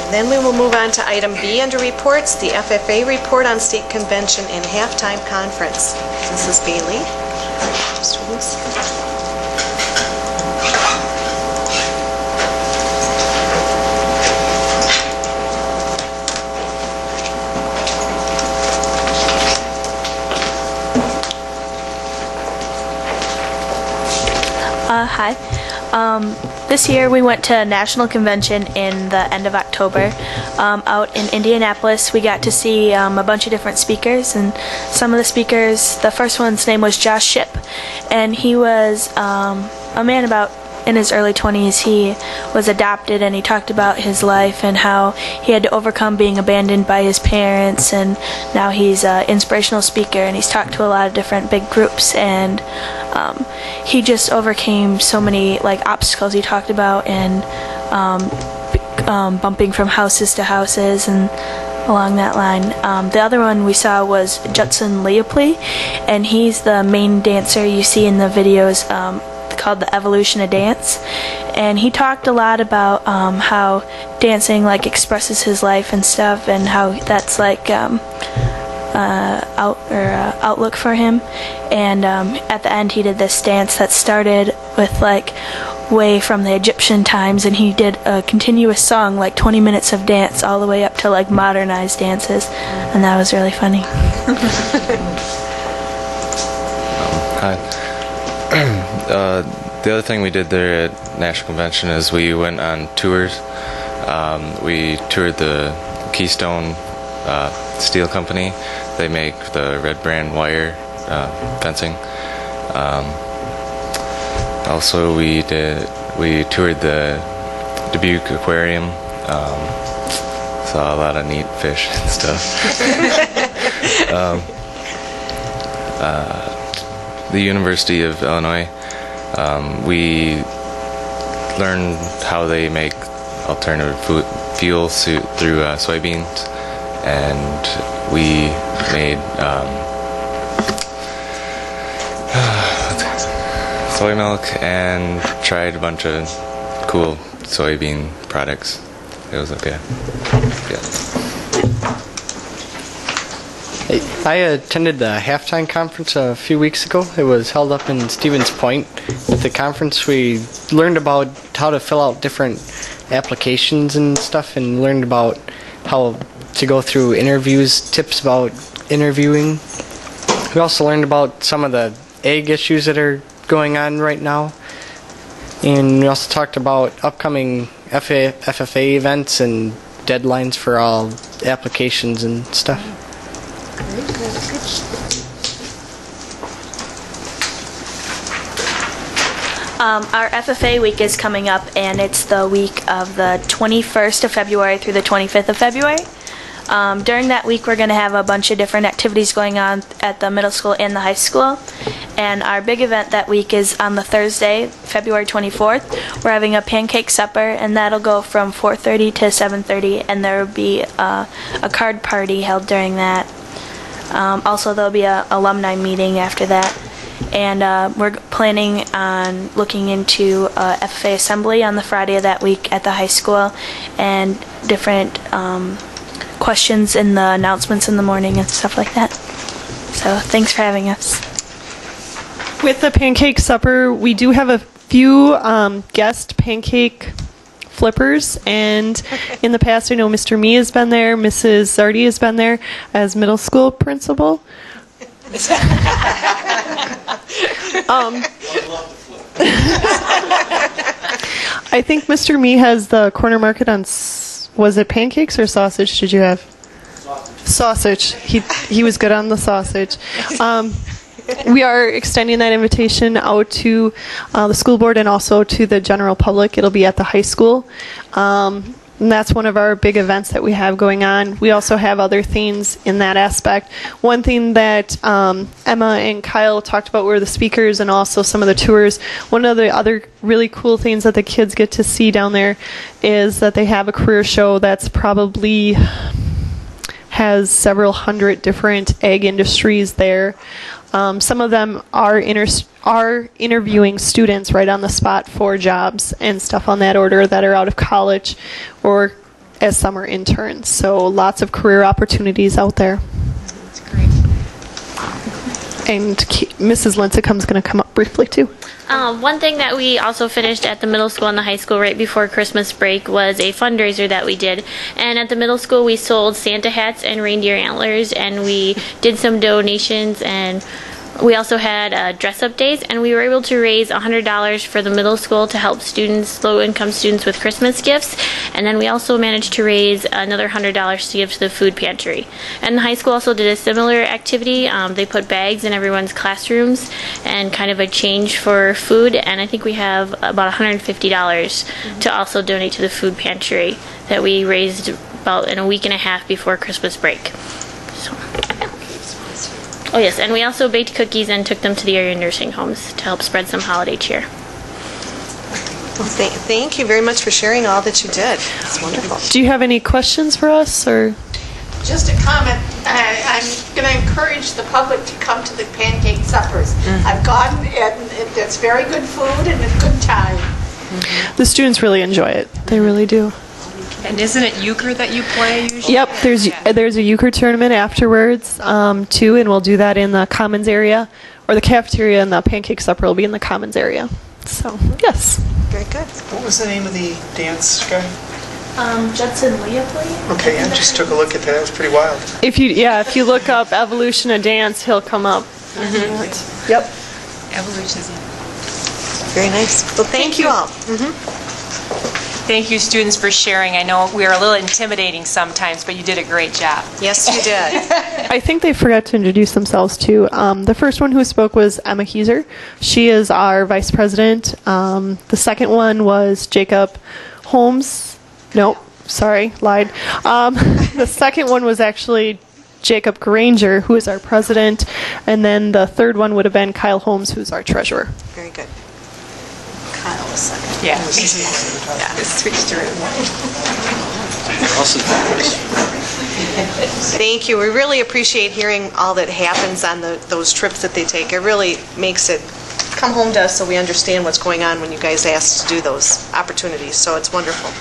Then we will move on to item B under reports, the FFA report on state convention and halftime conference. This is Bailey. Just release. Hi. This year we went to National Convention in the end of October. Out in Indianapolis, we got to see a bunch of different speakers, and some of the speakers, the first one's name was Josh Shipp, and he was a man about in his early 20s. He was adopted, and he talked about his life and how he had to overcome being abandoned by his parents, and now he's an inspirational speaker, and he's talked to a lot of different big groups, and he just overcame so many obstacles he talked about, and bumping from houses to houses and along that line. The other one we saw was Judson Leopold, and he's the main dancer you see in the videos called The Evolution of Dance, and he talked a lot about how dancing expresses his life and stuff, and how that's outlook for him. And at the end he did this dance that started with way from the Egyptian times, and he did a continuous song, 20 minutes of dance all the way up to modernized dances, and that was really funny. Hi. The other thing we did there at National Convention is we went on tours. We toured the Keystone Steel Company. They make the red brand wire fencing. Also, we toured the Dubuque Aquarium. Saw a lot of neat fish and stuff. The University of Illinois. We learned how they make alternative fuel through soybeans, and we made soy milk and tried a bunch of cool soybean products. It was okay. Yeah. I attended the halftime conference a few weeks ago. It was held up in Stevens Point. At the conference, we learned about how to fill out different applications and stuff, and learned about how to go through interviews, tips about interviewing. We also learned about some of the egg issues that are going on right now. And we also talked about upcoming FFA events and deadlines for all applications and stuff. Our FFA week is coming up, and it's the week of the 21st of February through the 25th of February. During that week, we're going to have a bunch of different activities going on at the middle school and the high school. And our big event that week is on the Thursday, February 24th. We're having a Pancake Supper, and that'll go from 4:30 to 7:30, and there will be a card party held during that. Also, there'll be an alumni meeting after that. And we're planning on looking into FFA assembly on the Friday of that week at the high school, and different questions in the announcements in the morning and stuff like that. So thanks for having us. With the Pancake Supper, we do have a few guest pancake flippers, and in the past I know Mr. Me has been there, Mrs. Zardi has been there as middle school principal. I think Mr. Me has the corner market on, was it pancakes or sausage did you have? Sausage. He was good on the sausage. We are extending that invitation out to the school board and also to the general public. It'll be at the high school. And that's one of our big events that we have going on. We also have other things in that aspect. One thing that Emma and Kyle talked about were the speakers and also some of the tours. One of the other really cool things that the kids get to see down there is that they have a career show that's probably has several hundred different egg industries there. Some of them are interviewing students right on the spot for jobs and stuff on that order that are out of college or as summer interns. So lots of career opportunities out there. That's great. And Mrs. Lincecum's going to come up briefly too. One thing that we also finished at the middle school and the high school right before Christmas break was a fundraiser that we did. And at the middle school, we sold Santa hats and reindeer antlers, and we did some donations, and we also had dress-up days, and we were able to raise $100 for the middle school to help students, low-income students, with Christmas gifts. And then we also managed to raise another $100 to give to the food pantry. And the high school also did a similar activity. They put bags in everyone's classrooms and kind of a change for food. And I think we have about $150 to also donate to the food pantry that we raised about in a week and a half before Christmas break. So. Oh yes, and we also baked cookies and took them to the area nursing homes to help spread some holiday cheer. Well, thank you very much for sharing all that you did. It's wonderful. Do you have any questions for us, or? Just a comment. I'm going to encourage the public to come to the Pancake Suppers. I've gone, and it's very good food and a good time. The students really enjoy it. They really do. And isn't it euchre that you play usually? Yep, there's a euchre tournament afterwards too, and we'll do that in the commons area, or the cafeteria, and the Pancake Supper will be in the commons area. So yes. Very good. What was the name of the dance guy? Judson Leopold. Okay, I just took a look at that. It was pretty wild. If you look up Evolution of Dance, he'll come up. Yep. Evolution's. Very nice. Well, thank you all. Thank you, students, for sharing. I know we are a little intimidating sometimes, but you did a great job. Yes, you did. I think they forgot to introduce themselves too. The first one who spoke was Emma Heiser. She is our vice president. The second one was Jacob Holmes. Nope, sorry, lied. The second one was actually Jacob Granger, who is our president. And then the third one would have been Kyle Holmes, who's our treasurer. Very good. Kyle was second. Yeah. Switched around. Thank you. We really appreciate hearing all that happens on those trips that they take. It really makes it come home to us so we understand what's going on when you guys ask to do those opportunities. So it's wonderful.